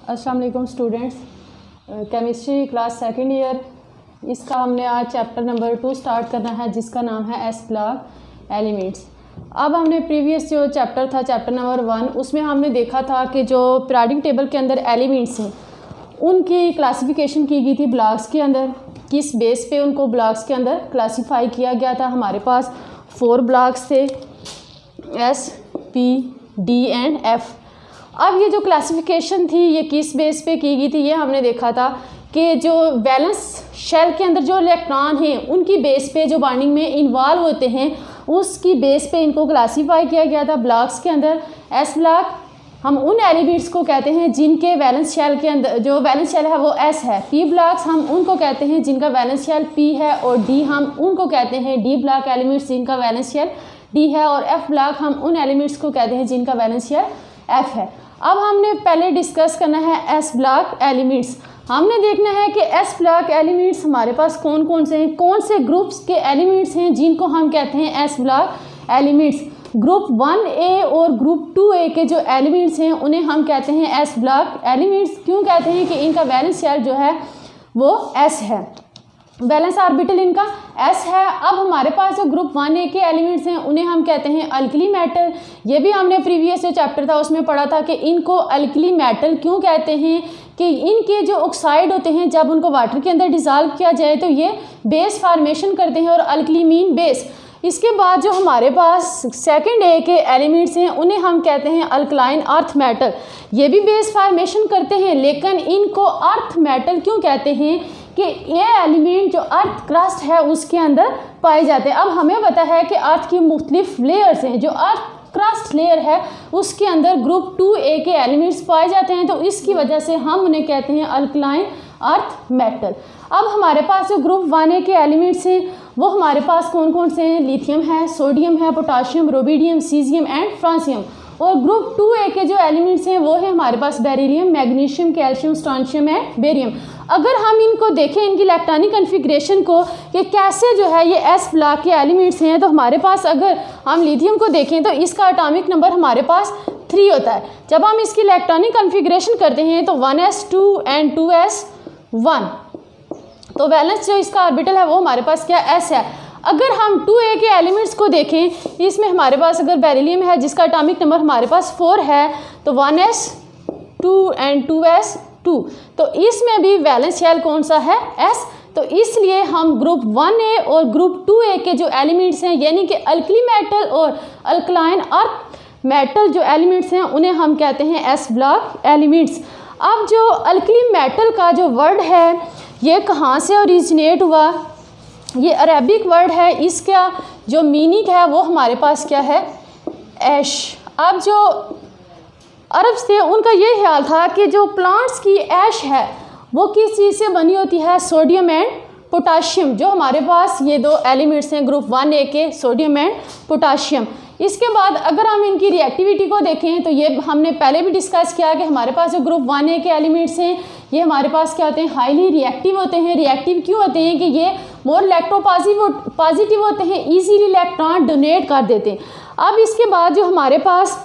अस्सलाम वालेकुम students, chemistry class second year. इसका हमने आज चैप्टर नंबर 2 स्टार्ट करना है, जिसका नाम है एस ब्लॉक एलिमेंट्स। अब हमने प्रीवियस जो चैप्टर था, चैप्टर नंबर 1, उसमें हमने देखा था कि जो पीरियोडिक टेबल के अंदर एलिमेंट्स हैं उनकी क्लासिफिकेशन की गई थी ब्लॉक्स के अंदर। किस बेस पे उनको ब्लॉक्स के अंदर क्लासीफाई किया गया था। हमारे पास 4 ब्लॉक्स थे, S, P, D and F. अब ये जो क्लासिफिकेशन थी ये किस बेस पे की गई थी, ये हमने देखा था कि जो वैलेंस शेल के अंदर जो इलेक्ट्रॉन हैं उनकी बेस पे जो बॉन्डिंग में इन्वॉल्व होते हैं उसकी बेस पे इनको क्लासीफाई किया गया था ब्लॉक्स के अंदर। एस ब्लॉक हम उन एलिमेंट्स को कहते हैं जिनके वैलेंस शेल के अंदर जो वैलेंस शेल है वो एस है। पी ब्लॉक्स हम उनको कहते हैं जिनका वैलेंस शेल पी है, और डी हम उनको कहते हैं डी ब्लॉक एलिमेंट्स जिनका वैलेंस शेल डी है, और एफ ब्लॉक हम उन एलिमेंट्स को कहते हैं जिनका वैलेंस शेल एफ है। अब हमने पहले डिस्कस करना है एस ब्लॉक एलिमेंट्स। हमने देखना है कि एस ब्लॉक एलिमेंट्स हमारे पास कौन कौन से हैं, कौन से ग्रुप्स के एलिमेंट्स हैं जिनको हम कहते हैं S block elements. Group 1A और ग्रुप 2A के जो एलिमेंट्स हैं उन्हें हम कहते हैं एस ब्लॉक एलिमेंट्स। क्यों कहते हैं कि इनका वैलेंस शेल जो है वो एस है, वैलेंस ऑर्बिटल इनका एस है। अब हमारे पास जो ग्रुप 1A के एलिमेंट्स हैं उन्हें हम कहते हैं अल्कली मेटल। ये भी हमने प्रीवियस जो चैप्टर था उसमें पढ़ा था कि इनको अल्कली मेटल क्यों कहते हैं कि इनके जो ऑक्साइड होते हैं जब उनको वाटर के अंदर डिज़ोल्व किया जाए तो ये बेस फॉर्मेशन करते हैं, और अल्कली मीन बेस। इसके बाद जो हमारे पास सेकंड ए के एलिमेंट्स हैं उन्हें हम कहते हैं अल्कलाइन अर्थ मेटल। ये भी बेस फॉर्मेशन करते हैं, लेकिन इनको अर्थ मेटल क्यों कहते हैं कि ये एलिमेंट जो अर्थ क्रस्ट है उसके अंदर पाए जाते हैं। अब हमें पता है कि अर्थ की मुख्तलिफ लेयर्स हैं, जो अर्थ क्रस्ट लेयर है उसके अंदर ग्रुप 2A के एलिमेंट्स पाए जाते हैं, तो इसकी वजह से हम उन्हें कहते हैं अल्कलाइन अर्थ मेटल। अब हमारे पास जो ग्रुप 1A के एलिमेंट्स हैं वो हमारे पास कौन कौन से हैं, लिथियम है, सोडियम है, potassium, rubidium, caesium and francium. और ग्रुप 2A के जो एलिमेंट्स हैं वो है हमारे पास beryllium, magnesium, calcium, strontium and barium. अगर हम इनको देखें, इनकी इलेक्ट्रॉनिक कन्फिग्रेशन को कि कैसे जो है ये एस ब्लॉक के एलिमेंट्स हैं, तो हमारे पास अगर हम लिथियम को देखें तो इसका एटॉमिक नंबर हमारे पास 3 होता है। जब हम इसकी इलेक्ट्रॉनिक कन्फिग्रेशन करते हैं तो 1s2 एंड 2s1, तो वैलेंस जो इसका ऑर्बिटल है वो हमारे पास क्या एस है। अगर हम 2A के एलिमेंट्स को देखें, इसमें हमारे पास अगर बेरिलियम है जिसका एटॉमिक नंबर हमारे पास 4 है, तो 1s2 एंड 2s2, तो इसमें भी वैलेंस शेल कौन सा है एस। तो इसलिए हम ग्रुप 1A और ग्रुप 2A के जो एलिमेंट्स हैं यानी कि अल्कली मेटल और अल्कलाइन अर्थ मेटल जो एलिमेंट्स हैं उन्हें हम कहते हैं एस ब्लॉक एलिमेंट्स। अब जो अल्कली मेटल का जो वर्ड है ये कहाँ से ओरिजिनेट हुआ, ये अरेबिक वर्ड है। इसका जो मीनिंग है वो हमारे पास क्या है, ऐश। अब जो अरब से उनका ये ख्याल था कि जो प्लांट्स की ऐश है वो किस चीज़ से बनी होती है, सोडियम एंड पोटाशियम। जो हमारे पास ये 2 एलिमेंट्स हैं ग्रुप 1A के, सोडियम एंड पोटाशियम। इसके बाद अगर हम इनकी रिएक्टिविटी को देखें तो ये हमने पहले भी डिस्कस किया कि हमारे पास जो ग्रुप 1A के एलिमेंट्स हैं ये हमारे पास क्या होते हैं, हाईली रिएक्टिव होते हैं। रिएक्टिव क्यों होते हैं कि ये मोर इलेक्ट्रोपॉजिटिव होते हैं, इजीली इलेक्ट्रॉन डोनेट कर देते हैं। अब इसके बाद जो हमारे पास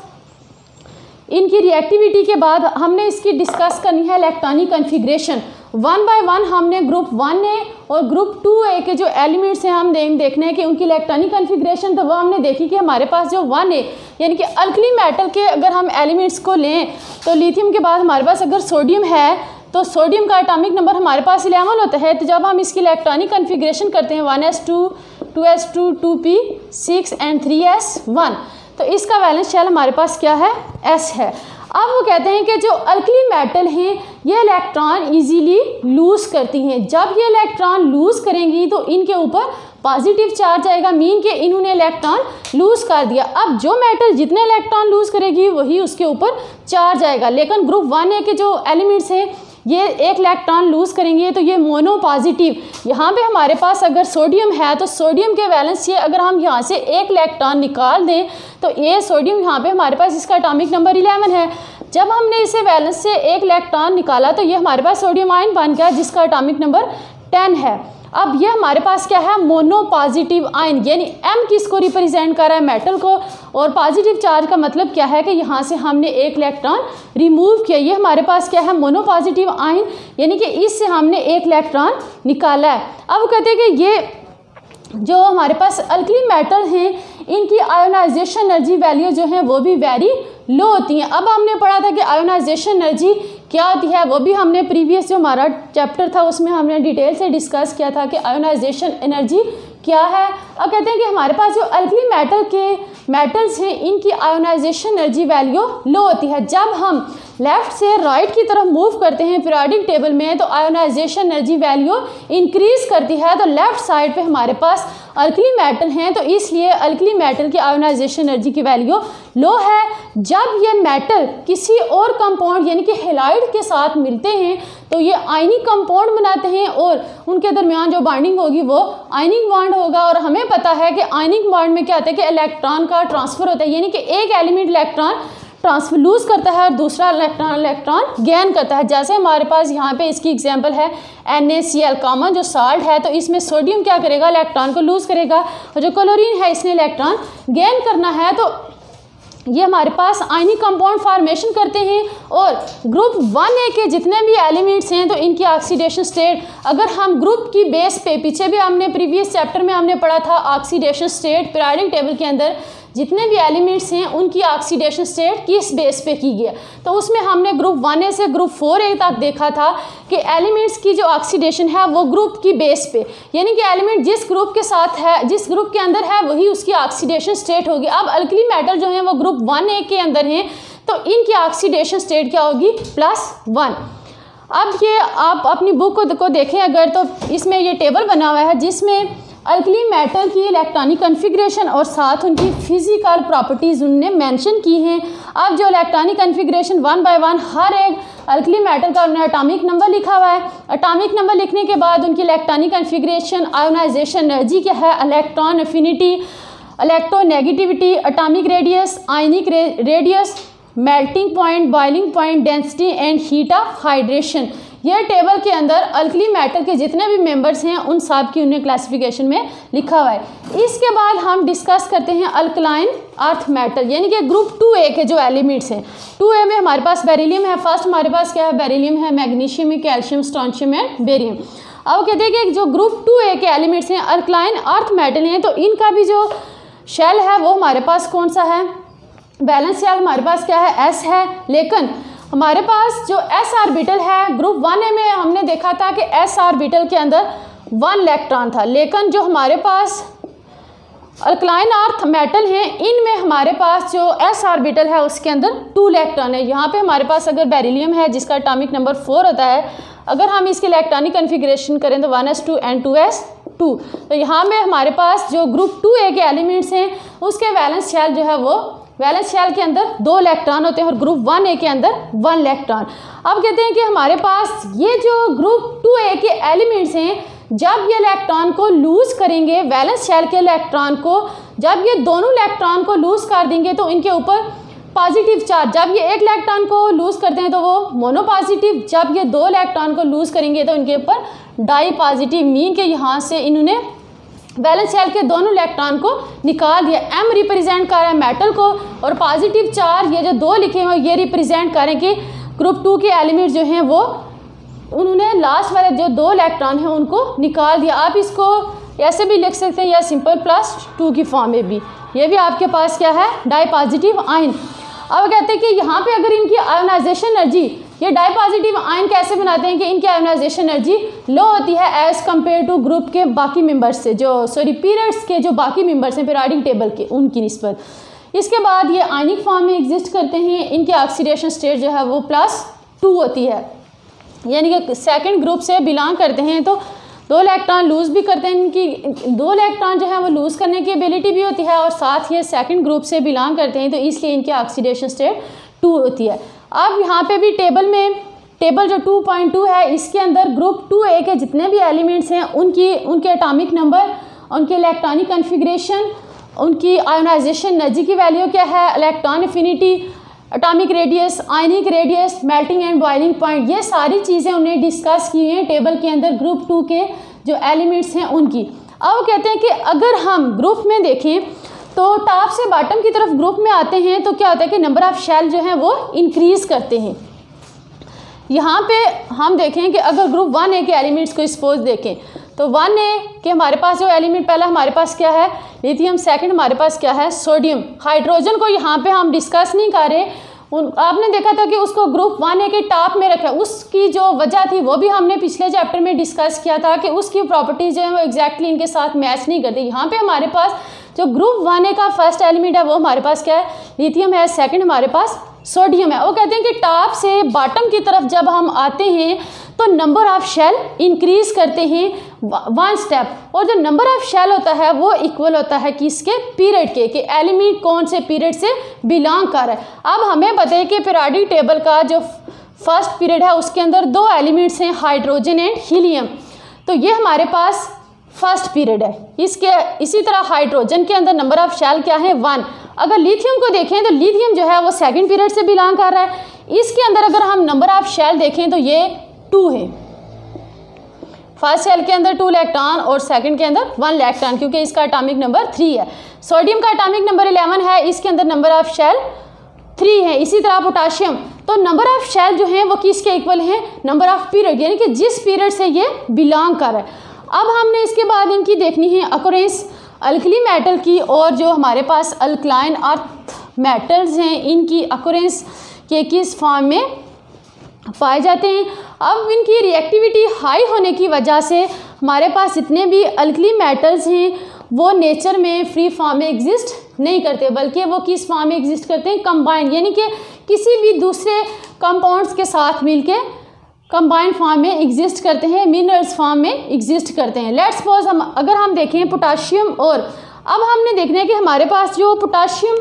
इनकी रिएक्टिविटी के बाद हमने इसकी डिस्कस करनी है इलेक्ट्रॉनिक कन्फिग्रेशन। 1 बाय 1 हमने ग्रुप 1A और ग्रुप 2A के जो एलिमेंट्स हैं हम देखना है कि उनकी इलेक्ट्रॉनिक कन्फिग्रेशन। तो वो हमने देखी कि हमारे पास जो 1A यानी कि अल्कली मेटल के अगर हम एलिमेंट्स को लें तो लिथियम के बाद हमारे पास अगर सोडियम है तो सोडियम का एटॉमिक नंबर हमारे पास 11 होता है। तो जब हम इसकी इलेक्ट्रॉनिक कन्फिग्रेशन करते हैं 1s2, 2s2, 2p6 and 3s1, तो इसका वैलेंस शेल हमारे पास क्या है, एस है। अब वो कहते हैं कि जो अल्कली मेटल हैं ये इलेक्ट्रॉन इजीली लूज करती हैं। जब ये इलेक्ट्रॉन लूज करेंगी तो इनके ऊपर पॉजिटिव चार्ज आएगा, मीन के इन्होंने इलेक्ट्रॉन लूज कर दिया। अब जो मेटल जितने इलेक्ट्रॉन लूज करेगी वही उसके ऊपर चार्ज आएगा। लेकिन ग्रुप 1A के जो एलिमेंट्स हैं ये 1 इलेक्ट्रॉन लूज करेंगे तो ये मोनो पॉजिटिव। यहाँ पे हमारे पास अगर सोडियम है तो सोडियम के वैलेंस से अगर हम यहाँ से 1 इलेक्ट्रॉन निकाल दें तो ये सोडियम यहाँ पे हमारे पास इसका एटॉमिक नंबर 11 है। जब हमने इसे वैलेंस से 1 इलेक्ट्रॉन निकाला तो ये हमारे पास सोडियम आयन बन गया जिसका एटॉमिक नंबर 10 है। अब ये हमारे पास क्या है, मोनो पॉजिटिव आयन, यानी M किसको रिप्रेजेंट कर रहा है, मेटल को, और पॉजिटिव चार्ज का मतलब क्या है कि यहाँ से हमने एक इलेक्ट्रॉन रिमूव किया। ये हमारे पास क्या है, मोनोपॉजिटिव आयन, यानी कि इससे हमने एक इलेक्ट्रॉन निकाला है। अब कहते हैं कि ये जो हमारे पास अल्कली मेटल हैं इनकी आयोनाइजेशन एनर्जी वैल्यू जो है वो भी वेरी लो होती हैं। अब हमने पढ़ा था कि आयोनाइजेशन एनर्जी क्या होती है, वो भी हमने प्रीवियस जो हमारा चैप्टर था उसमें हमने डिटेल से डिस्कस किया था कि आयोनाइजेशन एनर्जी क्या है। अब कहते हैं कि हमारे पास जो अल्कली मेटल के मेटल्स हैं इनकी आयोनाइजेशन एनर्जी वैल्यू लो होती है। जब हम लेफ़्ट से राइट की तरफ मूव करते हैं पीरियोडिक टेबल में तो आयोनाइजेशन एनर्जी वैल्यू इंक्रीज़ करती है। तो लेफ़्ट साइड पे हमारे पास अल्कली मेटल हैं तो इसलिए अल्कली मेटल की आयोनाइजेशन एनर्जी की वैल्यू लो है। जब ये मेटल किसी और कंपाउंड यानी कि हैलाइड के साथ मिलते हैं तो ये आयनिक कंपाउंड बनाते हैं और उनके दरमियान जो बॉन्डिंग होगी वो आयनिक बॉन्ड होगा। और हमें पता है कि आयनिक बॉन्ड में क्या होता है कि इलेक्ट्रॉन का ट्रांसफ़र होता है, यानी कि एक एलिमेंट इलेक्ट्रॉन ट्रांसफर लूज़ करता है और दूसरा इलेक्ट्रॉन गेन करता है। जैसे हमारे पास यहाँ पे इसकी एग्जांपल है NaCl कॉमन जो साल्ट है, तो इसमें सोडियम क्या करेगा, इलेक्ट्रॉन को लूज़ करेगा, और जो क्लोरीन है इसने इलेक्ट्रॉन गेन करना है। तो ये हमारे पास आयनिक कंपाउंड फॉर्मेशन करते हैं। और ग्रुप 1A के जितने भी एलिमेंट्स हैं तो इनकी ऑक्सीडेशन स्टेट, अगर हम ग्रुप की बेस पे, पीछे भी हमने प्रीवियस चैप्टर में हमने पढ़ा था ऑक्सीडेशन स्टेट पीरियोडिक टेबल के अंदर जितने भी एलिमेंट्स हैं उनकी ऑक्सीडेशन स्टेट किस बेस पे की गई, तो उसमें हमने ग्रुप 1A से ग्रुप 4A तक देखा था कि एलिमेंट्स की जो ऑक्सीडेशन है वो ग्रुप की बेस पे, यानी कि एलिमेंट जिस ग्रुप के साथ है, जिस ग्रुप के अंदर है वही उसकी ऑक्सीडेशन स्टेट होगी। अब अल्कली मेटल जो है वो ग्रुप 1A के अंदर हैं तो इनकी ऑक्सीडेशन स्टेट क्या होगी, +1। अब ये आप अपनी बुक को देखें अगर, तो इसमें ये टेबल बना हुआ है जिसमें अल्कली मेटल की इलेक्ट्रॉनिक कन्फिग्रेशन और साथ उनकी फिजिकल प्रॉपर्टीज़ उनने मेंशन की हैं। अब जो इलेक्ट्रॉनिक कन्फिग्रेशन 1 बाय 1 हर एक अल्कली मेटल का उन्होंने एटॉमिक नंबर लिखा हुआ है। एटॉमिक नंबर लिखने के बाद उनकी इलेक्ट्रॉनिक कन्फिग्रेशन, आयोनाइजेशन एनर्जी क्या है, electron affinity, electronegativity, atomic radius, ionic radius, melting point, boiling point, density and heat of hydration. यह टेबल के अंदर अल्कली मेटल के जितने भी मेंबर्स हैं उन सब की उन्हें क्लासिफिकेशन में लिखा हुआ है। इसके बाद हम डिस्कस करते हैं अल्कलाइन अर्थ मेटल, यानी कि ग्रुप 2A के जो एलिमेंट्स हैं। 2A में हमारे पास बेरिलियम है, फर्स्ट हमारे पास क्या है, बेरिलियम है, मैग्नीशियम है, कैल्शियम, स्ट्रोंशियम एंड बेरियम। अब कहते हैं कि जो ग्रुप 2A के एलिमेंट्स हैं अल्कलाइन अर्थ मेटल हैं, तो इनका भी जो शेल है वो हमारे पास कौन सा है, बैलेंस शेल हमारे पास क्या है, S है। लेकिन हमारे पास जो S ऑर्बिटल है ग्रुप 1A में हमने देखा था कि S ऑर्बिटल के अंदर 1 इलेक्ट्रॉन था, लेकिन जो हमारे पास अल्कलाइन अर्थ मेटल हैं इनमें हमारे पास जो S ऑर्बिटल है उसके अंदर 2 इलेक्ट्रॉन है। यहाँ पे हमारे पास अगर बेरिलियम है जिसका एटॉमिक नंबर 4 होता है, अगर हम इसके इलेक्ट्रॉनिक कन्फिग्रेशन करें तो 1s2 and 2s2, तो यहाँ में हमारे पास जो ग्रुप 2A के एलिमेंट्स हैं उसके वैलेंस शेल जो है वो वैलेंस शेल के अंदर 2 इलेक्ट्रॉन होते हैं और ग्रुप 1A के अंदर 1 इलेक्ट्रॉन। अब कहते हैं कि हमारे पास ये जो ग्रुप 2A के एलिमेंट्स हैं जब ये इलेक्ट्रॉन को लूज़ करेंगे, वैलेंस शेल के इलेक्ट्रॉन को जब ये दोनों इलेक्ट्रॉन को लूज़ कर देंगे तो इनके ऊपर पॉजिटिव चार्ज, जब ये एक इलेक्ट्रॉन को लूज़ करते हैं तो वो मोनोपॉजिटिव, जब ये 2 इलेक्ट्रॉन को लूज़ करेंगे तो इनके ऊपर डाई पॉजिटिव, मीन के यहाँ से इन्होंने वैलेंस शेल के दोनों इलेक्ट्रॉन को निकाल दिया। M रिप्रेजेंट कर रहा है मेटल को और पॉजिटिव चार्ज ये जो 2 लिखे हुए ये रिप्रेजेंट करें कि ग्रुप 2 के एलिमेंट जो हैं वो उन्होंने लास्ट वाले जो 2 इलेक्ट्रॉन हैं उनको निकाल दिया। आप इसको ऐसे भी लिख सकते हैं या सिंपल +2 की फॉर्म में भी, ये भी आपके पास क्या है, डाई पॉजिटिव आयन। अब कहते हैं कि यहाँ पे अगर इनकी आयोनाइजेशन एनर्जी, ये डाई पॉजिटिव आयन कैसे बनाते हैं कि इनकी आयोनाइजेशन एनर्जी लो होती है एज़ कम्पेयर टू ग्रुप के बाकी मेंबर्स से, जो पीरियड्स के जो बाकी मेंबर्स हैं पीरियोडिक टेबल के उनकी निस्बत। इसके बाद ये आयनिक फॉर्म में एग्जिस्ट करते हैं, इनकी ऑक्सीडेशन स्टेट जो है वो +2 होती है, यानी कि सेकेंड ग्रुप से बिलोंग करते हैं तो 2 इलेक्ट्रॉन लूज़ भी करते हैं, इनकी 2 इलेक्ट्रॉन जो है वो लूज़ करने की एबिलिटी भी होती है और साथ ये सेकंड ग्रुप से बिलोंग करते हैं तो इसलिए इनकी ऑक्सीडेशन स्टेट 2 होती है। अब यहाँ पे भी टेबल जो 2.2 है इसके अंदर ग्रुप 2A के जितने भी एलिमेंट्स हैं उनके एटॉमिक नंबर, उनके इलेक्ट्रॉनिक कन्फिग्रेशन, उनकी आयोनाइजेशन एनर्जी की वैल्यू क्या है, electron affinity, atomic radius, ionic radius, melting and boiling point, ये सारी चीज़ें उन्हें डिस्कस की हैं टेबल के अंदर ग्रुप 2 के जो एलिमेंट्स हैं उनकी। अब कहते हैं कि अगर हम ग्रुप में देखें तो टॉप से बॉटम की तरफ ग्रुप में आते हैं तो क्या होता है कि नंबर ऑफ शेल जो हैं वो इंक्रीज़ करते हैं। यहाँ पे हम देखें कि अगर ग्रुप 1A के एलिमेंट्स को सपोज देखें तो 1A के हमारे पास जो एलिमेंट पहला हमारे पास क्या है, लिथियम, सेकंड हमारे पास क्या है, सोडियम। हाइड्रोजन को यहाँ पे हम डिस्कस नहीं कर रहे, आपने देखा था कि उसको ग्रुप 1A के टॉप में रखा। उसकी जो वजह थी वो भी हमने पिछले चैप्टर में डिस्कस किया था कि उसकी प्रॉपर्टीज जो है वो एग्जैक्टली इनके साथ मैच नहीं करती। यहाँ पे हमारे पास जो ग्रुप 1A का फर्स्ट एलिमेंट है वो हमारे पास क्या है, लिथियम है, सेकंड हमारे पास सोडियम है। वो कहते हैं कि टॉप से बॉटम की तरफ जब हम आते हैं तो नंबर ऑफ शेल इंक्रीज करते हैं 1 स्टेप, और जो नंबर ऑफ शेल होता है वो इक्वल होता है किसके, पीरियड के, कि एलिमेंट कौन से पीरियड से बिलोंग कर रहा है। अब हमें पता है कि पीरियोडिक टेबल का जो फर्स्ट पीरियड है उसके अंदर 2 एलिमेंट्स हैं, हाइड्रोजन एंड हीलियम, तो ये हमारे पास फर्स्ट पीरियड है। इसी तरह हाइड्रोजन के अंदर नंबर ऑफ शेल क्या है, 1। अगर लिथियम को देखें तो लिथियम जो है वो सेकंड पीरियड से बिलोंग कर रहा है। इसके अंदर अगर हम नंबर ऑफ शेल देखें तो ये 2 है। फर्स्ट शेल के अंदर 2 इलेक्ट्रॉन और सेकंड के अंदर 1 इलेक्ट्रॉन, क्योंकि इसका एटॉमिक नंबर 3 है। सोडियम का एटॉमिक नंबर 11 है, इसके अंदर नंबर ऑफ शेल 3 है। इसी तरह पोटाशियम, तो नंबर ऑफ शेल जो हैं वो किसके इक्वल हैं, नंबर ऑफ पीरियड, यानी कि जिस पीरियड से ये बिलोंग कर रहा है। अब हमने इसके बाद इनकी देखनी है अकोरेंस अल्कली मेटल की, और जो हमारे पास अल्कलाइन अर्थ मेटल्स हैं इनकी अकोरेंस के किस फॉर्म में पाए जाते हैं। अब इनकी रिएक्टिविटी हाई होने की वजह से हमारे पास जितने भी अल्कली मेटल्स हैं वो नेचर में फ्री फॉर्म में एग्जिस्ट नहीं करते, बल्कि वो किस फॉर्म में एग्जिस्ट करते हैं, कंबाइन, यानी कि किसी भी दूसरे कंपाउंड्स के साथ मिलके कंबाइंड फॉर्म में एग्जिस्ट करते हैं, मिनरल्स फॉर्म में एग्जिस्ट करते हैं। लेट्स सपोज अगर हम देखें पोटाशियम, और अब हमने देखना है कि हमारे पास जो पोटाशियम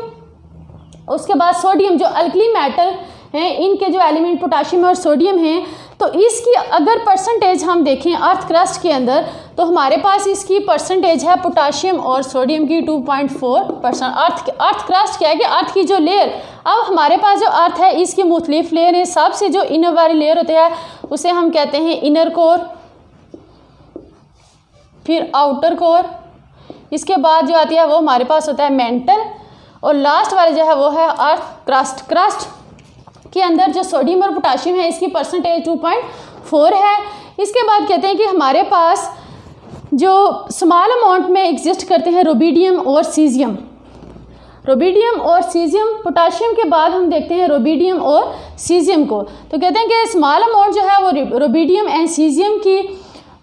उसके बाद सोडियम जो अल्कली मेटल हैं इनके जो एलिमेंट पोटाशियम और सोडियम हैं, तो इसकी अगर परसेंटेज हम देखें अर्थ क्रस्ट के अंदर तो हमारे पास इसकी परसेंटेज है पोटाशियम और सोडियम की 2.4%। अर्थ क्रस्ट क्या है कि अर्थ की जो लेयर, अब हमारे पास जो अर्थ है इसकी मुख्तलिफ लेयर है। सबसे जो इनर वाली लेयर होती है उसे हम कहते हैं इनर कोर, फिर आउटर कोर, इसके बाद जो आती है वो हमारे पास होता है मेंटल, और लास्ट वाले जो है वो है अर्थ क्रस्ट। क्रस्ट के अंदर जो सोडियम और पोटाशियम है इसकी परसेंटेज 2.4 है। इसके बाद कहते हैं कि हमारे पास जो स्मॉल अमाउंट में एग्जिस्ट करते हैं रुबिडियम और सीजियम। रुबिडियम और सीजियम, पोटाशियम के बाद हम देखते हैं रुबिडियम और सीजियम को, तो कहते हैं कि स्मॉल अमाउंट जो है वो रुबिडियम एंड सीजियम की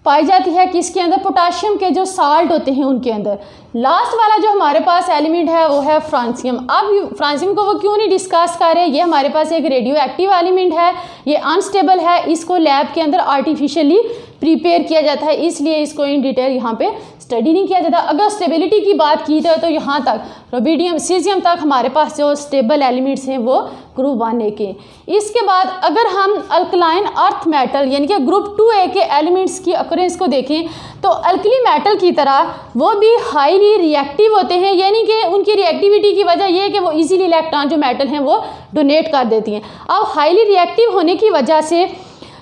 पाई जाती है किसके अंदर, पोटाशियम के जो साल्ट होते हैं उनके अंदर। लास्ट वाला जो हमारे पास एलिमेंट है वो है फ्रांसियम। अब फ्रांसियम को वो क्यों नहीं डिस्कस कर रहे, ये हमारे पास एक रेडियो एक्टिव एलिमेंट है, ये अनस्टेबल है, इसको लैब के अंदर आर्टिफिशियली प्रिपेयर किया जाता है, इसलिए इसको इन डिटेल यहाँ पे स्टडी नहीं किया जाता। अगर स्टेबिलिटी की बात की जाए तो यहाँ तक रुबिडियम सीजियम तक हमारे पास जो स्टेबल एलिमेंट्स हैं वो ग्रुप 1A के। इसके बाद अगर हम अल्कलाइन अर्थ मेटल यानी कि ग्रुप 2A के एलिमेंट्स की अकरेंस को देखें तो अल्कली मेटल की तरह वो भी हाईली रिएक्टिव होते हैं, यानी कि उनकी रिएक्टिविटी की वजह यह है कि वो इजीली इलेक्ट्रॉन जो मेटल हैं वो डोनेट कर देती हैं। अब हाईली रिएक्टिव होने की वजह से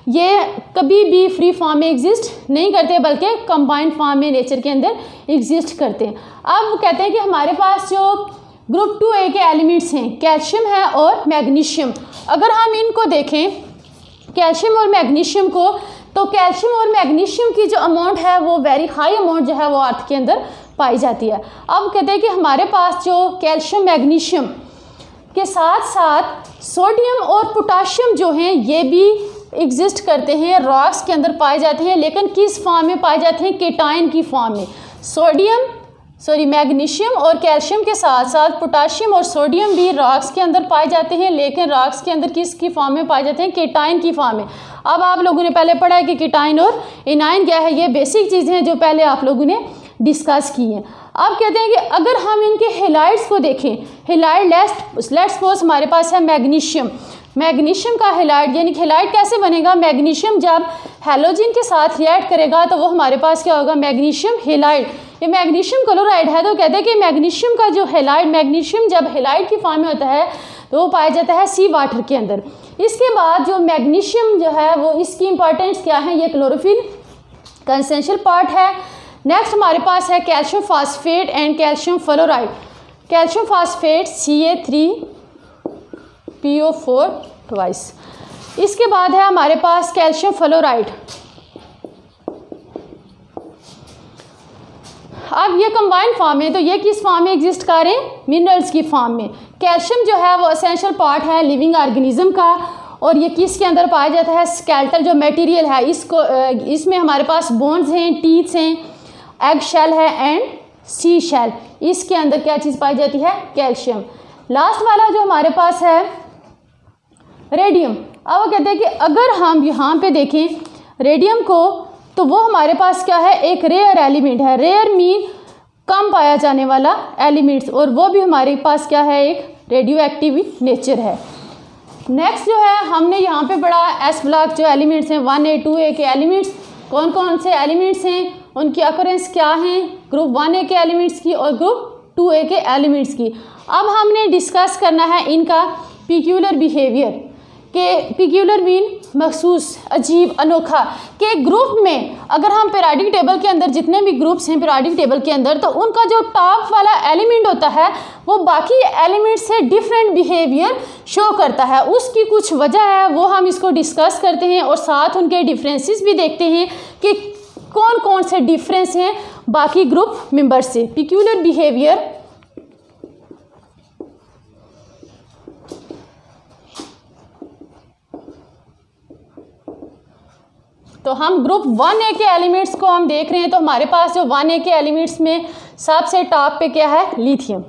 ये कभी भी फ्री फॉर्म में एग्जिस्ट नहीं करते, बल्कि कंबाइंड फॉर्म में नेचर के अंदर एग्जिस्ट करते हैं। अब कहते हैं कि हमारे पास जो ग्रुप 2A के एलिमेंट्स हैं कैल्शियम है और मैग्नीशियम। अगर हम इनको देखें कैल्शियम और मैग्नीशियम को, तो कैल्शियम और मैग्नीशियम की जो अमाउंट है वो वेरी हाई अमाउंट जो है वो अर्थ के अंदर पाई जाती है। अब कहते हैं कि हमारे पास जो कैल्शियम मैग्नीशियम के साथ साथ सोडियम और पोटाशियम जो हैं ये भी एग्जिस्ट करते हैं, रॉक्स के अंदर पाए जाते हैं, लेकिन किस फॉर्म में पाए जाते हैं, केटाइन की फॉर्म में। मैग्नीशियम और कैल्शियम के साथ साथ पोटाशियम और सोडियम भी रॉक्स के अंदर पाए जाते हैं, लेकिन रॉक्स के अंदर किसकी फॉर्म में पाए जाते हैं, केटाइन की फॉर्म में। अब आप लोगों ने पहले पढ़ा है कि केटाइन और एनाइन क्या है, ये बेसिक चीज़ें हैं जो पहले आप लोगों ने डिस्कस की हैं। अब कहते हैं कि अगर हम इनके हेलाइड्स को देखें, हेलाइड लेट्स सपोज हमारे पास है मैग्नीशियम का हेलाइड, यानी हेलाइड कैसे बनेगा, मैग्नीशियम जब हैलोजन के साथ रिएक्ट करेगा तो वो हमारे पास क्या होगा, मैग्नीशियम हेलाइड। ये मैग्नीशियम क्लोराइड है, तो कहते हैं कि मैग्नीशियम का जो हेलाइड, मैग्नीशियम जब हेलाइड की फॉर्म में होता है तो वो पाया जाता है सी वाटर के अंदर। इसके बाद जो मैग्नीशियम जो है वो इसकी इंपॉर्टेंस क्या है, ये क्लोरोफिल का एसेंशियल पार्ट है। नेक्स्ट हमारे पास है calcium phosphate and calcium fluoride. Calcium phosphate Ca3PO4 twice. इसके बाद है हमारे पास कैल्शियम फ्लोराइड। अब ये कंबाइंड फॉर्म है, तो ये किस फॉर्म में एग्जिस्ट कर रहे हैं? मिनरल्स की फॉर्म में। कैल्शियम जो है वो एसेंशियल पार्ट है लिविंग ऑर्गेनिज्म का, और ये किसके अंदर पाया जाता है? स्केलेटल जो मटेरियल है इसको, इसमें हमारे पास बोन्स हैं, टीथ्स हैं, एग शेल है एंड सी शेल। इसके अंदर क्या चीज़ पाई जाती है? कैल्शियम। लास्ट वाला जो हमारे पास है रेडियम। अब वो कहते हैं कि अगर हम यहाँ पे देखें रेडियम को, तो वो हमारे पास क्या है? एक रेयर एलिमेंट है। रेयर मीन कम पाया जाने वाला एलिमेंट्स, और वो भी हमारे पास क्या है? एक रेडियो एक्टिव नेचर है। नेक्स्ट जो है हमने यहाँ पे पढ़ा एस ब्लॉक जो एलिमेंट्स हैं 1A 2A के एलिमेंट्स। कौन कौन से एलिमेंट्स हैं, उनकी अकरेंस क्या हैं, ग्रुप 1A के एलिमेंट्स की और ग्रुप 2A के एलिमेंट्स की। अब हमने डिस्कस करना है इनका पिक्यूलर बिहेवियर के। पिक्यूलर मीन मखसूस, अजीब, अनोखा। के ग्रुप में अगर हम पीरियोडिक टेबल के अंदर जितने भी ग्रुप्स हैं पीरियोडिक टेबल के अंदर, तो उनका जो टॉप वाला एलिमेंट होता है वो बाकी एलिमेंट से डिफरेंट बिहेवियर शो करता है। उसकी कुछ वजह है, वो हम इसको डिस्कस करते हैं और साथ उनके डिफरेंसेस भी देखते हैं कि कौन कौन से डिफरेंस हैं बाकी ग्रुप मेंबर से। पिक्यूलर बिहेवियर तो हम ग्रुप 1A के एलिमेंट्स को हम देख रहे हैं, तो हमारे पास जो 1A के एलिमेंट्स में सबसे टॉप पे क्या है? Lithium,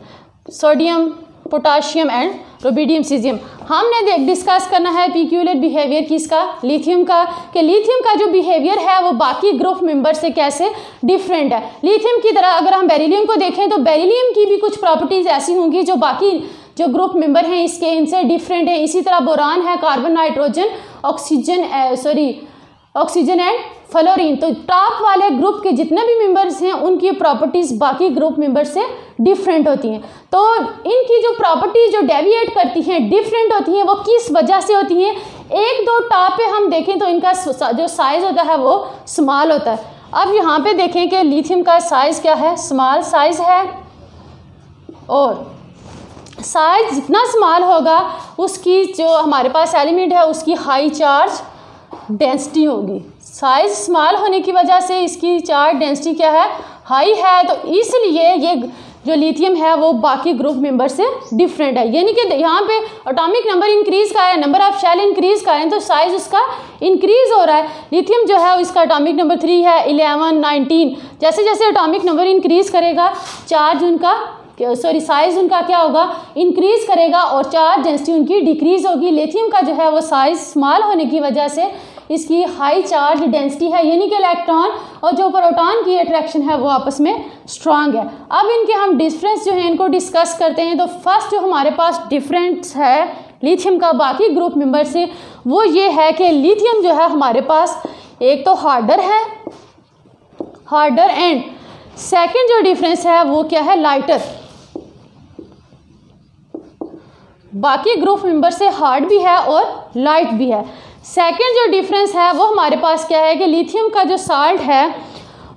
sodium, potassium and rubidium, caesium. हमने डिस्कस करना है पिक्यूलर बिहेवियर किसका? लिथियम का। कि लिथियम का जो बिहेवियर है वो बाकी ग्रुप मेंबर से कैसे डिफरेंट है। लिथियम की तरह अगर हम बेरिलियम को देखें तो बेरिलियम की भी कुछ प्रॉपर्टीज़ ऐसी होंगी जो बाकी जो ग्रुप मेंबर हैं इसके इनसे डिफरेंट है। इसी तरह बोरान है, carbon, nitrogen, oxygen and fluorine. तो टॉप वाले ग्रुप के जितने भी मेंबर्स हैं उनकी प्रॉपर्टीज़ बाकी ग्रुप मेंबर से डिफरेंट होती हैं। तो इनकी जो प्रॉपर्टीज़ जो डेविएट करती हैं, डिफरेंट होती हैं, वो किस वजह से होती हैं? एक दो टॉप पे हम देखें तो इनका जो साइज़ होता है वो स्मॉल होता है। अब यहाँ पे देखें कि लिथियम का साइज़ क्या है? स्मॉल साइज़ है, और साइज़ जितना स्मॉल होगा उसकी जो हमारे पास एलिमेंट है उसकी हाई चार्ज डेंसिटी होगी। साइज स्मॉल होने की वजह से इसकी चार्ज डेंसिटी क्या है? हाई है। तो इसलिए ये जो लिथियम है वो बाकी ग्रुप मेंबर से डिफरेंट है। यानी कि यहाँ पे एटॉमिक नंबर इंक्रीज का है, नंबर ऑफ शेल इंक्रीज का है, तो साइज उसका इंक्रीज हो रहा है। लिथियम जो है इसका एटॉमिक नंबर 3 है, 11, 19। जैसे जैसे एटॉमिक नंबर इंक्रीज करेगा चार्ज उनका साइज उनका क्या होगा? इंक्रीज करेगा, और चार्ज डेंसिटी उनकी डिक्रीज होगी। लिथियम का जो है वो साइज स्मॉल होने की वजह से इसकी हाई चार्ज डेंसिटी है, यानी कि इलेक्ट्रॉन और जो प्रोटॉन की अट्रैक्शन है वो आपस में स्ट्रांग है। अब इनके हम डिफरेंस जो है इनको डिस्कस करते हैं। तो फर्स्ट जो हमारे पास डिफरेंस है लिथियम का बाकी ग्रुप मेंबर से वो ये है कि लिथियम जो है हमारे पास एक तो हार्डर है, हार्डर, एंड सेकेंड जो डिफरेंस है वो क्या है? लाइटर। बाकी ग्रुप मेंबर से हार्ड भी है और लाइट भी है। सेकेंड जो डिफरेंस है वो हमारे पास क्या है कि लिथियम का जो साल्ट है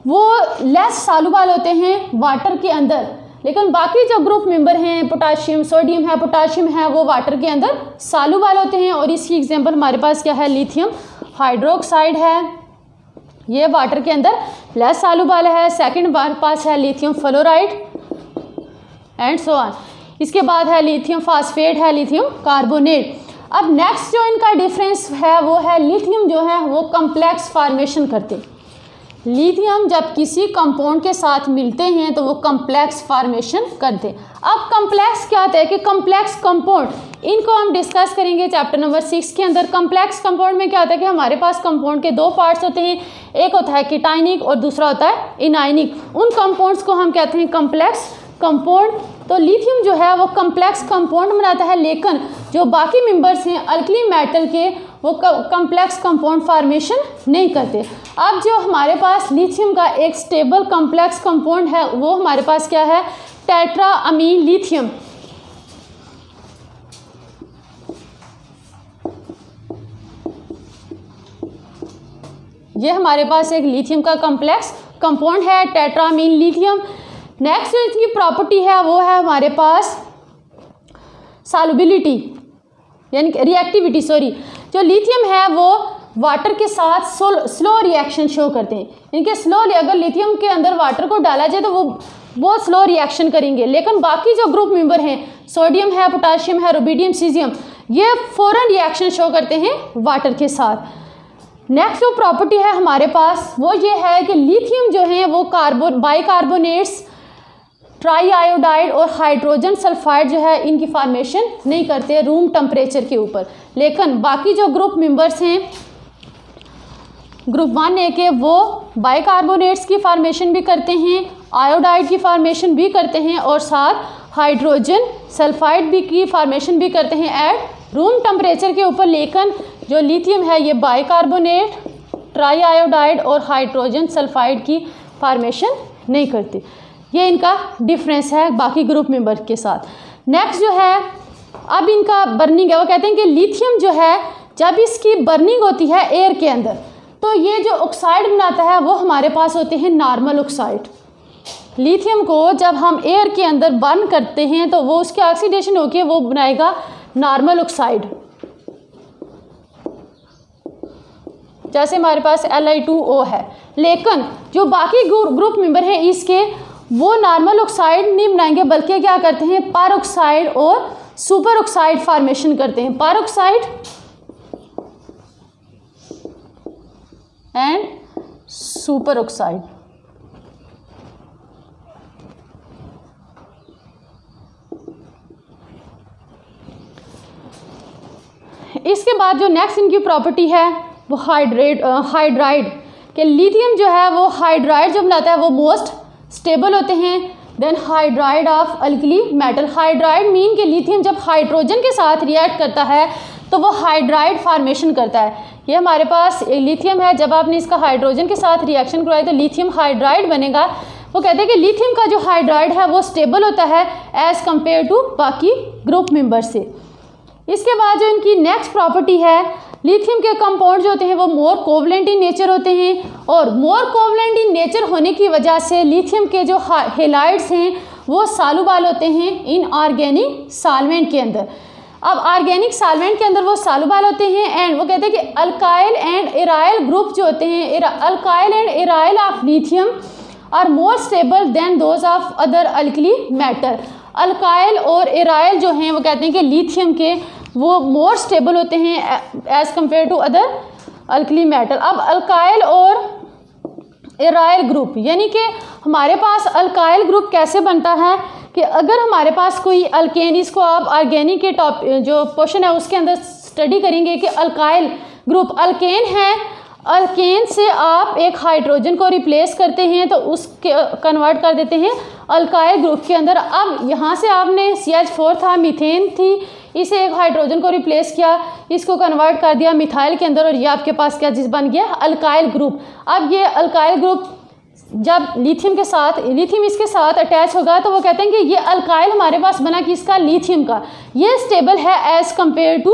वो लेस सॉल्युबल होते हैं वाटर के अंदर, लेकिन बाकी जो ग्रुप मेंबर हैं पोटाशियम, सोडियम है, पोटाशियम है, वो वाटर के अंदर सॉल्युबल होते हैं। और इसकी एग्जांपल हमारे पास क्या है? लिथियम हाइड्रोक्साइड है, ये वाटर के अंदर लेस सॉल्युबल है। सेकंड हमारे पास है lithium fluoride and so on. इसके बाद है लिथियम फास्फेट है, लिथियम कार्बोनेट। अब नेक्स्ट जो इनका डिफरेंस है वो है लिथियम जो है वो कम्प्लेक्स फॉर्मेशन करते हैं। लिथियम जब किसी कंपाउंड के साथ मिलते हैं तो वो कम्प्लेक्स फॉर्मेशन करते हैं। अब कम्प्लेक्स क्या होता है कि कम्प्लेक्स कंपाउंड, इनको हम डिस्कस करेंगे चैप्टर नंबर 6 के अंदर। कम्प्लेक्स कंपाउंड में क्या होता है कि हमारे पास कंपाउंड के दो पार्ट्स होते हैं, एक होता है कीटाइनिक और दूसरा होता है इनाइनिक। उन कंपाउंड्स को हम कहते हैं कम्प्लेक्स कंपाउंड। तो लिथियम जो है वो कम्प्लेक्स कंपाउंड बनाता है, लेकिन जो बाकी मेंबर्स हैं अल्कली मेटल के वो कम्प्लेक्स कंपाउंड फॉर्मेशन नहीं करते। अब जो हमारे पास लिथियम का एक स्टेबल कम्प्लेक्स कंपाउंड है वो हमारे पास क्या है? Tetra amine lithium. ये हमारे पास एक लिथियम का कम्प्लेक्स कंपाउंड है टेट्रा अमीन लिथियम। नेक्स्ट जो इसकी प्रॉपर्टी है वो है हमारे पास सॉल्युबिलिटी यानी रिएक्टिविटी, जो लिथियम है वो वाटर के साथ स्लो रिएक्शन शो करते हैं। इनके स्लोली अगर लिथियम के अंदर वाटर को डाला जाए तो वो बहुत स्लो रिएक्शन करेंगे, लेकिन बाकी जो ग्रुप मेंबर हैं, सोडियम है, पोटाशियम है, रुबिडियम, सीजियम, ये फ़ौरन रिएक्शन शो करते हैं वाटर के साथ। नेक्स्ट जो प्रॉपर्टी है हमारे पास वो ये है कि लिथियम जो है वो बाइकार्बोनेट्स, ट्राई आयोडाइड और हाइड्रोजन सल्फाइड जो है इनकी फॉर्मेशन नहीं करते रूम टेम्परेचर के ऊपर, लेकिन बाकी जो ग्रुप मेंबर्स हैं ग्रुप 1A के वो बाइकार्बोनेट्स की फॉर्मेशन भी करते हैं, आयोडाइड की फॉर्मेशन भी करते हैं और साथ हाइड्रोजन सल्फाइड भी की फॉर्मेशन भी करते हैं एट रूम टेम्परेचर के ऊपर। लेकिन जो लिथियम है ये बाइकार्बोनेट, ट्राई आयोडाइड और हाइड्रोजन सल्फाइड की फॉर्मेशन नहीं करती। ये इनका डिफरेंस है बाकी ग्रुप मेंबर के साथ। नेक्स्ट जो है अब इनका बर्निंग है, वो कहते हैं कि लिथियम जो है जब इसकी बर्निंग होती है एयर के अंदर तो ये जो ऑक्साइड बनाता है वो हमारे पास होते हैं नॉर्मल ऑक्साइड। लिथियम को जब हम एयर के अंदर बर्न करते हैं तो वो उसकी ऑक्सीडेशन होकर वो बनाएगा नॉर्मल ऑक्साइड, जैसे हमारे पास Li2O है। लेकिन जो बाकी ग्रुप मेंबर हैं इसके वो नॉर्मल ऑक्साइड नहीं बनाएंगे, बल्कि क्या करते हैं पर ऑक्साइड और सुपर ऑक्साइड फॉर्मेशन करते हैं। पर ऑक्साइड एंड सुपर ऑक्साइड। इसके बाद जो नेक्स्ट इनकी प्रॉपर्टी है वो हाइड्राइड के लिथियम जो है वो हाइड्राइड जो बनाता है वो मोस्ट स्टेबल होते हैं than hydride of alkali metal. Hydride mean के लिथियम जब हाइड्रोजन के साथ रिएक्ट करता है तो वो हाइड्राइड फॉर्मेशन करता है। ये हमारे पास लिथियम है, जब आपने इसका हाइड्रोजन के साथ रिएक्शन करवाया तो लिथियम हाइड्राइड बनेगा। वो कहते हैं कि लिथियम का जो हाइड्राइड है वो स्टेबल होता है एज़ कम्पेयर टू बाकी ग्रुप मेंबर से। इसके बाद जो इनकी नेक्स्ट प्रॉपर्टी है, लिथियम के कंपाउंड जो होते हैं वो मोर कोवलेंट इन नेचर होते हैं और मोर कोवलेंट इन नेचर होने की वजह से लिथियम के जो हेलाइड्स हैं वो सॉल्युबल होते हैं इन ऑर्गेनिक सॉल्वेंट के अंदर। अब ऑर्गेनिक सॉल्वेंट के अंदर वो सॉल्युबल होते हैं एंड वो कहते हैं कि अल्काइल एंड एराइल ग्रुप जो होते हैं, alkyl and aryl of lithium are more stable than those of other alkali metal. Alkyl और एराइल जो हैं वो कहते हैं कि लिथियम के वो मोर स्टेबल होते हैं as compare to other alkali metal. अब अल्काइल और एराइल ग्रुप यानी कि हमारे पास अल्काइल ग्रुप कैसे बनता है कि अगर हमारे पास कोई अल्केन, इसको आप ऑर्गेनिक के टॉप जो पोर्शन है उसके अंदर स्टडी करेंगे कि अल्काइल ग्रुप अल्केन है, अल्केन से आप एक हाइड्रोजन को रिप्लेस करते हैं तो उसके कन्वर्ट कर देते हैं अल्काइल ग्रुप के अंदर। अब यहाँ से आपने CH4 था, मीथेन थी, इसे एक हाइड्रोजन को रिप्लेस किया, इसको कन्वर्ट कर दिया मिथाइल के अंदर और ये आपके पास क्या चीज़ बन गया अल्काइल ग्रुप। अब ये अल्काइल ग्रुप जब लिथियम इसके साथ अटैच होगा तो वो कहते हैं कि ये अल्काइल हमारे पास बना कि इसका लिथियम का ये स्टेबल है एज़ कम्पेयर टू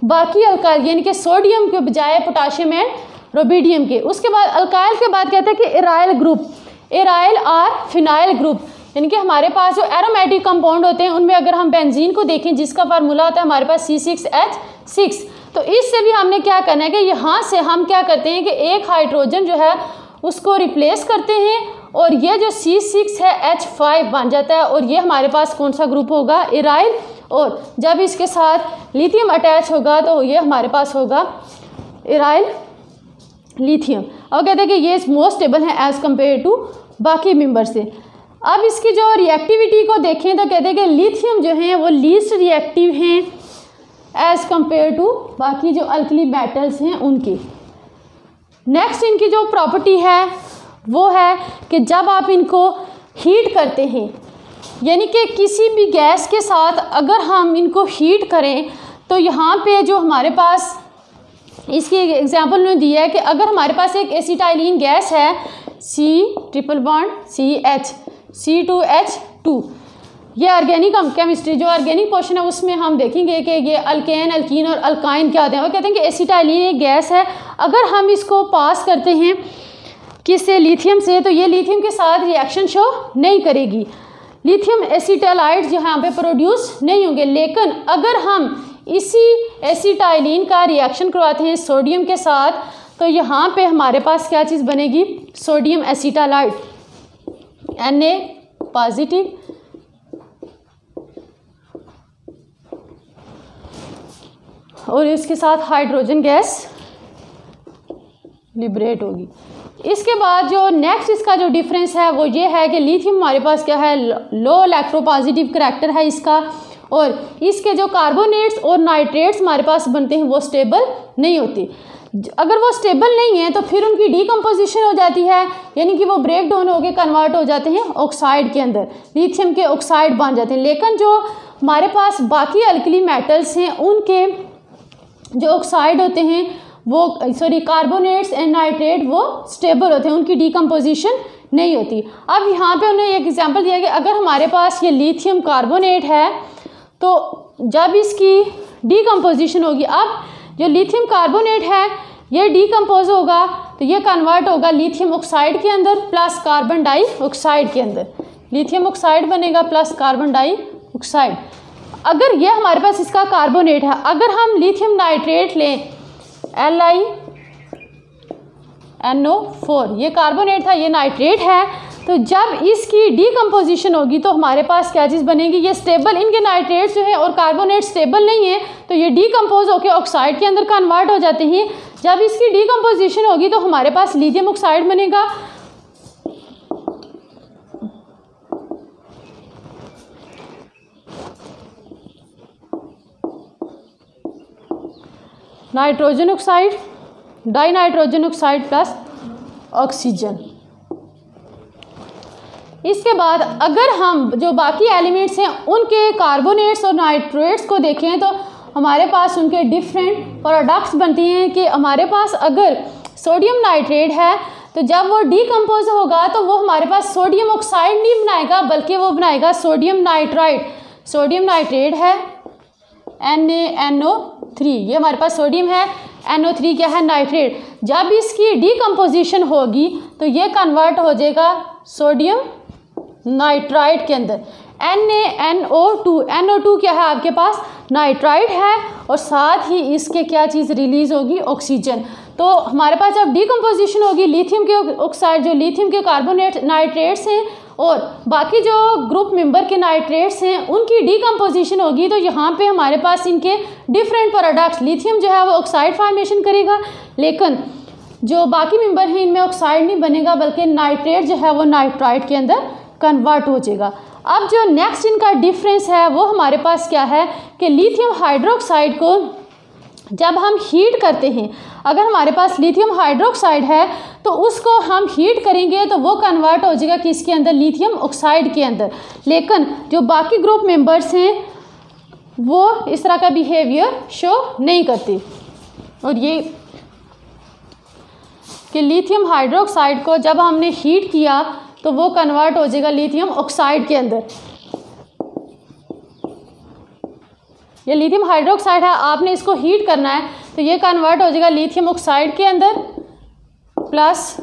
बाकी अल्काइल यानी कि सोडियम के बजाय पोटाशियम एंड रुबिडियम के। उसके बाद अल्काइल के बाद कहते हैं कि एराइल ग्रुप, एराइल और फिनाइल ग्रुप यानी कि हमारे पास जो एरोमेटिक कंपाउंड होते हैं उनमें अगर हम बेंजीन को देखें जिसका फार्मूला होता है हमारे पास C6H6, तो इससे भी हमने क्या करना है कि यहाँ से हम क्या करते हैं कि एक हाइड्रोजन जो है उसको रिप्लेस करते हैं और ये जो C6 है H5 बन जाता है और ये हमारे पास कौन सा ग्रुप होगा एराइल, और जब इसके साथ लिथियम अटैच होगा तो ये हमारे पास होगा एराइल लिथियम। अब कहते हैं कि ये मोस्ट स्टेबल है एज़ कम्पेयर टू बाकी मेंबर से। अब इसकी जो रिएक्टिविटी को देखें तो कहते हैं कि लिथियम जो है वो लीस्ट रिएक्टिव हैं एज़ कम्पेयर टू बाकी जो अल्कली मेटल्स हैं उनकी। नेक्स्ट इनकी जो प्रॉपर्टी है वो है कि जब आप इनको हीट करते हैं यानी कि किसी भी गैस के साथ अगर हम इनको हीट करें तो यहाँ पे जो हमारे पास इसकी एग्जांपल में दिया है कि अगर हमारे पास एक एसिटाइलिन गैस है C∼CH C2H2, ये ऑर्गेनिक केमिस्ट्री जो ऑर्गेनिक पोर्शन है उसमें हम देखेंगे कि ये अल्केन, अल्कीन और अल्काइन क्या होते हैं। वो कहते हैं कि एसिटाइलिन एक गैस है, अगर हम इसको पास करते हैं किससे, लिथियम से, तो ये लिथियम के साथ रिएक्शन शो नहीं करेगी, लिथियम एसिटाइलाइड जो यहाँ पे प्रोड्यूस नहीं होंगे। लेकिन अगर हम इसी एसिटाइलिन का रिएक्शन करवाते हैं सोडियम के साथ, तो यहाँ पे हमारे पास क्या चीज़ बनेगी, सोडियम एसिटाइलाइड, Na पॉजिटिव, और इसके साथ हाइड्रोजन गैस लिबरेट होगी। इसके बाद जो नेक्स्ट इसका जो डिफरेंस है वो ये है कि लिथियम हमारे पास क्या है, लो इलेक्ट्रोपॉजिटिव करैक्टर है इसका, और इसके जो कार्बोनेट्स और नाइट्रेट्स हमारे पास बनते हैं वो स्टेबल नहीं होती। अगर वो स्टेबल नहीं है तो फिर उनकी डीकम्पोजिशन हो जाती है, यानी कि वो ब्रेक डाउन होकर कन्वर्ट हो जाते हैं ऑक्साइड के अंदर, लिथियम के ऑक्साइड बन जाते हैं। लेकिन जो हमारे पास बाकी अल्कली मेटल्स हैं उनके जो ऑक्साइड होते हैं वो कार्बोनेट्स एंड नाइट्रेट वो स्टेबल होते हैं, उनकी डीकम्पोजिशन नहीं होती। अब यहाँ पे उन्हें एक एग्जांपल दिया कि अगर हमारे पास ये लिथियम कार्बोनेट है तो जब इसकी डीकम्पोजिशन होगी, अब जो लिथियम कार्बोनेट है ये डीकम्पोज होगा तो ये कन्वर्ट होगा लिथियम ऑक्साइड के अंदर प्लस कार्बन डाइऑक्साइड के अंदर, लिथियम ऑक्साइड बनेगा प्लस कार्बन डाइऑक्साइड। अगर ये हमारे पास इसका कार्बोनेट है, अगर हम लिथियम नाइट्रेट लें LiNO4, ये कार्बोनेट था, ये नाइट्रेट है, तो जब इसकी डीकम्पोजिशन होगी तो हमारे पास क्या चीज़ बनेगी, ये स्टेबल, इनके नाइट्रेट्स जो है और कार्बोनेट स्टेबल नहीं है तो ये डीकम्पोज होकर ऑक्साइड के अंदर कन्वर्ट हो जाते हैं। जब इसकी डीकम्पोजिशन होगी तो हमारे पास लिथियम ऑक्साइड बनेगा, nitrogen oxide, dinitrogen oxide plus oxygen. इसके बाद अगर हम जो बाकी एलिमेंट्स हैं उनके कार्बोनेट्स और नाइट्रेट्स को देखें तो हमारे पास उनके डिफरेंट प्रोडक्ट्स बनती हैं कि हमारे पास अगर सोडियम नाइट्रेट है तो जब वो डीकम्पोज होगा तो वो हमारे पास सोडियम ऑक्साइड नहीं बनाएगा बल्कि वो बनाएगा सोडियम नाइट्राइड। सोडियम नाइट्रेट है NaNO3, ये हमारे पास सोडियम है, NO3 क्या है, नाइट्रेट। जब इसकी डीकम्पोजिशन होगी तो ये कन्वर्ट हो जाएगा सोडियम नाइट्राइड के अंदर, NaNO2, NO2 क्या है आपके पास, नाइट्राइड है, और साथ ही इसके क्या चीज़ रिलीज होगी, ऑक्सीजन। तो हमारे पास जब डीकम्पोजिशन होगी लिथियम के ऑक्साइड, जो लिथियम के कार्बोनेट नाइट्रेट्स हैं और बाकी जो ग्रुप मेंबर के नाइट्रेट्स हैं उनकी डीकम्पोजिशन होगी तो यहाँ पे हमारे पास इनके डिफरेंट प्रोडक्ट्स, लिथियम जो है वो ऑक्साइड फॉर्मेशन करेगा, लेकिन जो बाकी मेंबर हैं इनमें ऑक्साइड नहीं बनेगा बल्कि नाइट्रेट जो है वो नाइट्राइड के अंदर कन्वर्ट हो जाएगा। अब जो नेक्स्ट इनका डिफरेंस है वो हमारे पास क्या है कि लिथियम हाइड्रोक्साइड को जब हम हीट करते हैं, अगर हमारे पास लिथियम हाइड्रोक्साइड है तो उसको हम हीट करेंगे तो वो कन्वर्ट हो जाएगा किसके अंदर, लिथियम ऑक्साइड के अंदर। लेकिन जो बाकी ग्रुप मेंबर्स हैं वो इस तरह का बिहेवियर शो नहीं करते, और ये कि लिथियम हाइड्रोक्साइड को जब हमने हीट किया तो वो कन्वर्ट हो जाएगा लिथियम ऑक्साइड के अंदर। ये लिथियम हाइड्रोक्साइड है, आपने इसको हीट करना है तो ये कन्वर्ट हो जाएगा लिथियम ऑक्साइड के अंदर प्लस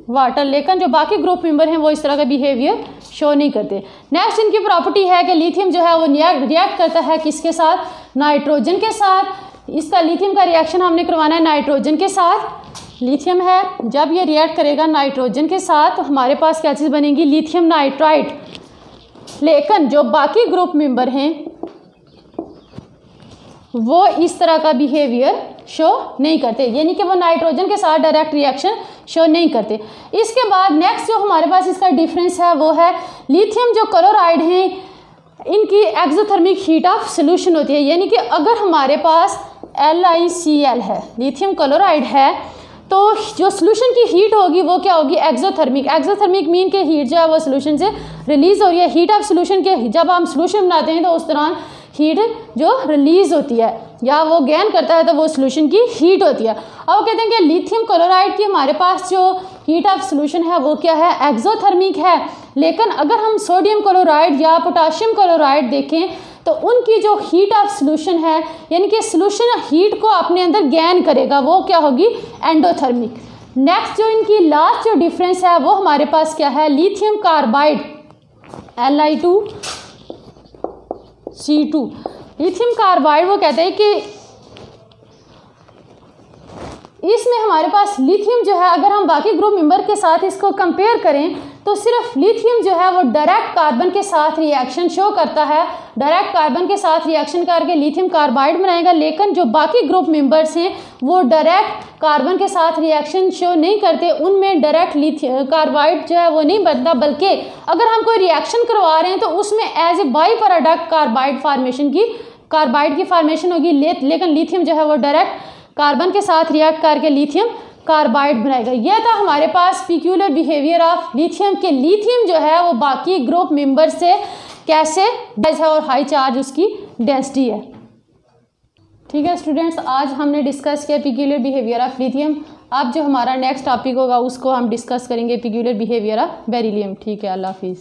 वाटर। लेकिन जो बाकी ग्रुप मेंबर हैं वो इस तरह का बिहेवियर शो नहीं करते। नेक्स्ट इनकी प्रॉपर्टी है कि लिथियम जो है वो रिएक्ट करता है किसके साथ, नाइट्रोजन के साथ। इसका लिथियम का रिएक्शन हमने करवाना है नाइट्रोजन के साथ। लिथियम है, जब ये रिएक्ट करेगा नाइट्रोजन के साथ तो हमारे पास क्या चीज़ बनेगी, लिथियम नाइट्राइड। लेकिन जो बाकी ग्रुप मेंबर हैं वो इस तरह का बिहेवियर शो नहीं करते, यानी कि वो नाइट्रोजन के साथ डायरेक्ट रिएक्शन शो नहीं करते। इसके बाद नेक्स्ट जो हमारे पास इसका डिफरेंस है वो है लिथियम जो क्लोराइड हैं इनकी एक्सोथर्मिक हीट ऑफ सोल्यूशन होती है, यानी कि अगर हमारे पास LiCl है, लिथियम क्लोराइड है, तो जो सोल्यूशन की हीट होगी वो क्या होगी, एक्सोथर्मिक। एक्सोथर्मिक मीन के हीट जो है वो सोल्यूशन से रिलीज हो रही है। हीट ऑफ सोल्यूशन के जब हम सोल्यूशन बनाते हैं तो उस दौरान हीट जो रिलीज होती है या वो गेन करता है तो वो सोल्यूशन की हीट होती है। अब वो कहते हैं कि लिथियम क्लोराइड की हमारे पास जो हीट ऑफ सोल्यूशन है वो क्या है, एक्सोथर्मिक है। लेकिन अगर हम सोडियम क्लोराइड या पोटाशियम क्लोराइड देखें तो उनकी जो हीट ऑफ सोल्यूशन है, यानी कि सोल्यूशन हीट को अपने अंदर गेन करेगा, वो क्या होगी, एंडोथर्मिक। नेक्स्ट जो इनकी लास्ट जो डिफरेंस है वो हमारे पास क्या है, lithium carbide Li2C2। Lithium carbide वो कहते हैं कि इसमें हमारे पास लिथियम जो है, अगर हम बाकी ग्रुप मेंबर के साथ इसको कंपेयर करें तो सिर्फ लिथियम जो है वो डायरेक्ट कार्बन के साथ रिएक्शन शो करता है, डायरेक्ट कार्बन के साथ रिएक्शन करके लिथियम कार्बाइड बनाएगा। लेकिन जो बाकी ग्रुप मेंबर्स हैं वो डायरेक्ट कार्बन के साथ रिएक्शन शो नहीं करते, उनमें डायरेक्ट लिथियम कार्बाइड जो है वो नहीं बनता, बल्कि अगर हम कोई रिएक्शन करवा रहे हैं तो उसमें as a by product carbide की फॉर्मेशन होगी। लेकिन लिथियम जो है वो डायरेक्ट कार्बन के साथ रिएक्ट करके लिथियम कार्बाइड बनाएगा। यह था हमारे पास पिक्यूलर बिहेवियर ऑफ लिथियम के लिथियम जो है वो बाकी ग्रुप मेंबर से कैसे है और हाई चार्ज उसकी डेंसिटी है। ठीक है स्टूडेंट्स, आज हमने डिस्कस किया पिक्यूलर बिहेवियर ऑफ लिथियम। अब जो हमारा नेक्स्ट टॉपिक होगा उसको हम डिस्कस करेंगे पिक्यूलर बिहेवियर ऑफ बेरिलियम। ठीक है, अल्लाह हाफिज़।